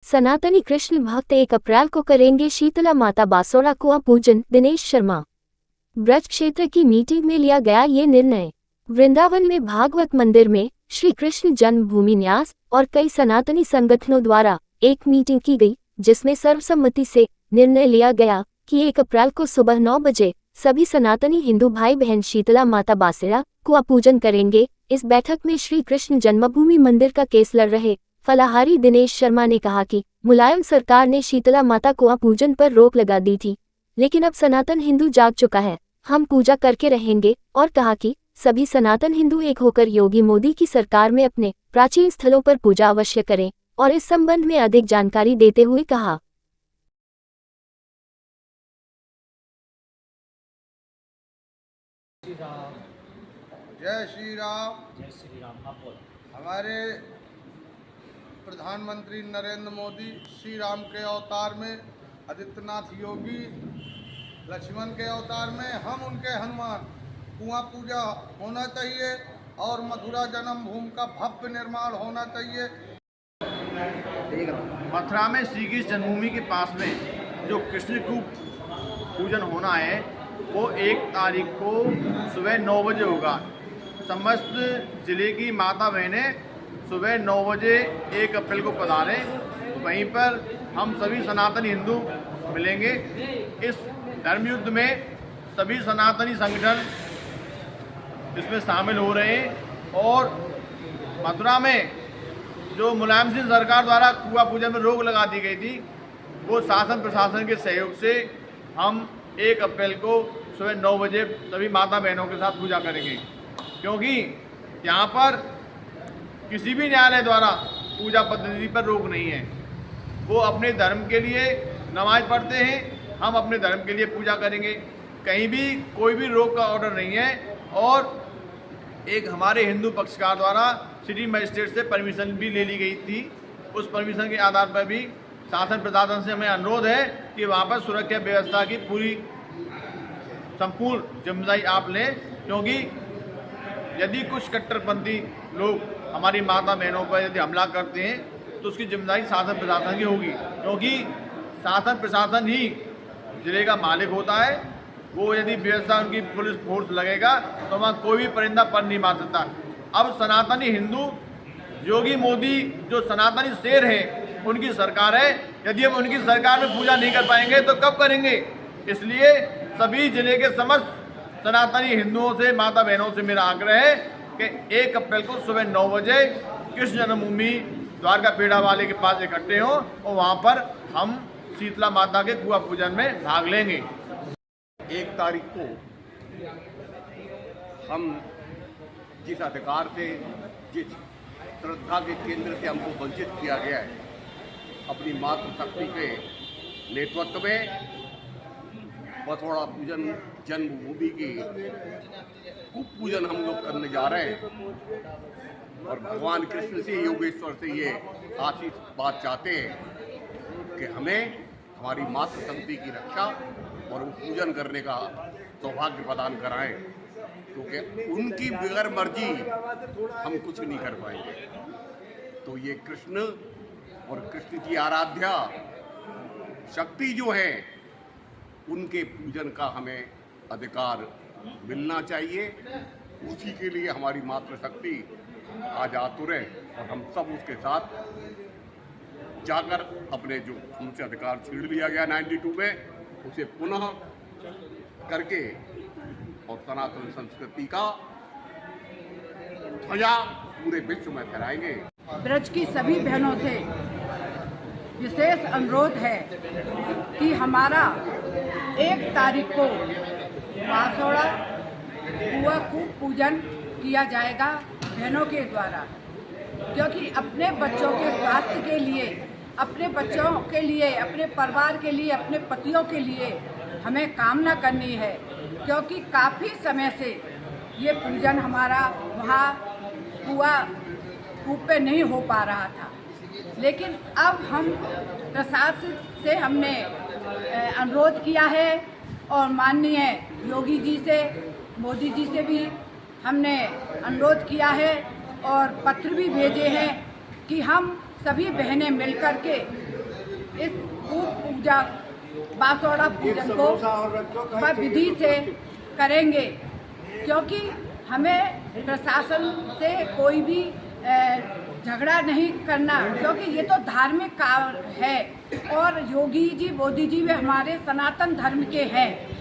सनातनी कृष्ण भक्त 1 अप्रैल को करेंगे शीतला माता बासोड़ा कुआं पूजन। दिनेश शर्मा। ब्रज क्षेत्र की मीटिंग में लिया गया ये निर्णय। वृंदावन में भागवत मंदिर में श्री कृष्ण जन्मभूमि न्यास और कई सनातनी संगठनों द्वारा एक मीटिंग की गई, जिसमें सर्वसम्मति से निर्णय लिया गया कि 1 अप्रैल को सुबह 9 बजे सभी सनातनी हिंदू भाई बहन शीतला माता बासोड़ा कुआं पूजन करेंगे। इस बैठक में श्री कृष्ण जन्मभूमि मंदिर का केस लड़ रहे फलाहारी दिनेश शर्मा ने कहा कि मुलायम सरकार ने शीतला माता कुआं पूजन पर रोक लगा दी थी, लेकिन अब सनातन हिंदू जाग चुका है, हम पूजा करके रहेंगे। और कहा कि सभी सनातन हिंदू एक होकर योगी मोदी की सरकार में अपने प्राचीन स्थलों पर पूजा अवश्य करें। और इस संबंध में अधिक जानकारी देते हुए कहा, जय श्री राम। जय श्री राम। हमारे प्रधानमंत्री नरेंद्र मोदी श्री राम के अवतार में, आदित्यनाथ योगी लक्ष्मण के अवतार में, हम उनके हनुमान, कुआं पूजा होना चाहिए और मथुरा जन्मभूमि का भव्य निर्माण होना चाहिए। मथुरा में श्री कृष्ण जन्मभूमि के पास में जो कृष्ण को पूजन होना है वो 1 तारीख को सुबह 9 बजे होगा। समस्त जिले की माता बहनें सुबह 9 बजे 1 अप्रैल को पधारें। वहीं पर हम सभी सनातनी हिंदू मिलेंगे। इस धर्म युद्ध में सभी सनातनी संगठन इसमें शामिल हो रहे हैं। और मथुरा में जो मुलायम सिंह सरकार द्वारा कुआं पूजन में रोक लगा दी गई थी, वो शासन प्रशासन के सहयोग से हम 1 अप्रैल को सुबह 9 बजे सभी माता बहनों के साथ पूजा करेंगे, क्योंकि यहाँ पर किसी भी न्यायालय द्वारा पूजा पद्धति पर रोक नहीं है। वो अपने धर्म के लिए नमाज पढ़ते हैं, हम अपने धर्म के लिए पूजा करेंगे। कहीं भी कोई भी रोक का ऑर्डर नहीं है। और एक हमारे हिंदू पक्षकार द्वारा सिटी मजिस्ट्रेट से परमिशन भी ले ली गई थी। उस परमिशन के आधार पर भी शासन प्रशासन से हमें अनुरोध है कि वहाँ पर सुरक्षा व्यवस्था की पूरी संपूर्ण जिम्मेदारी आप लें, क्योंकि यदि कुछ कट्टरपंथी लोग हमारी माता बहनों पर यदि हमला करते हैं तो उसकी जिम्मेदारी शासन प्रशासन की होगी, क्योंकि शासन प्रशासन ही जिले का मालिक होता है। वो यदि व्यवस्था उनकी पुलिस फोर्स लगेगा तो वहाँ कोई भी परिंदा पर नहीं मार सकता। अब सनातनी हिंदू योगी मोदी जो सनातनी शेर हैं उनकी सरकार है, यदि हम उनकी सरकार में पूजा नहीं कर पाएंगे तो कब करेंगे। इसलिए सभी जिले के समस्त सनातनी हिंदुओं से, माता बहनों से मेरा आग्रह है कि 1 अप्रैल को सुबह 9 बजे कृष्ण जन्मभूमि द्वारका पेड़ा वाले के पास इकट्ठे हों और वहाँ पर हम शीतला माता के कुआं पूजन में भाग लेंगे। 1 तारीख को हम जिस अधिकार से, जिस श्रद्धा के केंद्र से हमको वंचित किया गया है, अपनी मातृशक्ति के नेतृत्व में बासोड़ा पूजन जन्मभूमि की पूजन हम लोग करने जा रहे हैं। और भगवान कृष्ण से, योगेश्वर से ये आशीष बात चाहते हैं कि हमें हमारी मातृशक्ति की रक्षा और वो पूजन करने का सौभाग्य प्रदान कराएं, क्योंकि उनकी बगैर मर्जी हम कुछ नहीं कर पाएंगे। तो ये कृष्ण और कृष्ण की आराध्या शक्ति जो है, उनके पूजन का हमें अधिकार मिलना चाहिए। उसी के लिए हमारी मातृशक्ति आज आतुर है और हम सब उसके साथ जाकर अपने जो हमसे अधिकार छीन लिया गया 92 में, उसे पुनः करके और सनातन संस्कृति का ध्वजा पूरे विश्व में फहराएंगे। ब्रज की सभी बहनों से विशेष अनुरोध है कि हमारा 1 तारीख को बासोड़ा कुआं पूजन किया जाएगा बहनों के द्वारा, क्योंकि अपने बच्चों के स्वास्थ्य के लिए, अपने बच्चों के लिए, अपने परिवार के लिए, अपने पतियों के लिए हमें कामना करनी है। क्योंकि काफ़ी समय से ये पूजन हमारा वहाँ कुआं पे नहीं हो पा रहा था, लेकिन अब हम प्रशासन से हमने अनुरोध किया है और माननीय योगी जी से, मोदी जी से भी हमने अनुरोध किया है और पत्र भी भेजे हैं कि हम सभी बहनें मिलकर के इस पूजा बासोड़ा पूजन को विधि से करेंगे, क्योंकि हमें प्रशासन से कोई भी झगड़ा नहीं करना, क्योंकि ये तो धार्मिक कार्य है और योगी जी मोदी जी वे हमारे सनातन धर्म के हैं।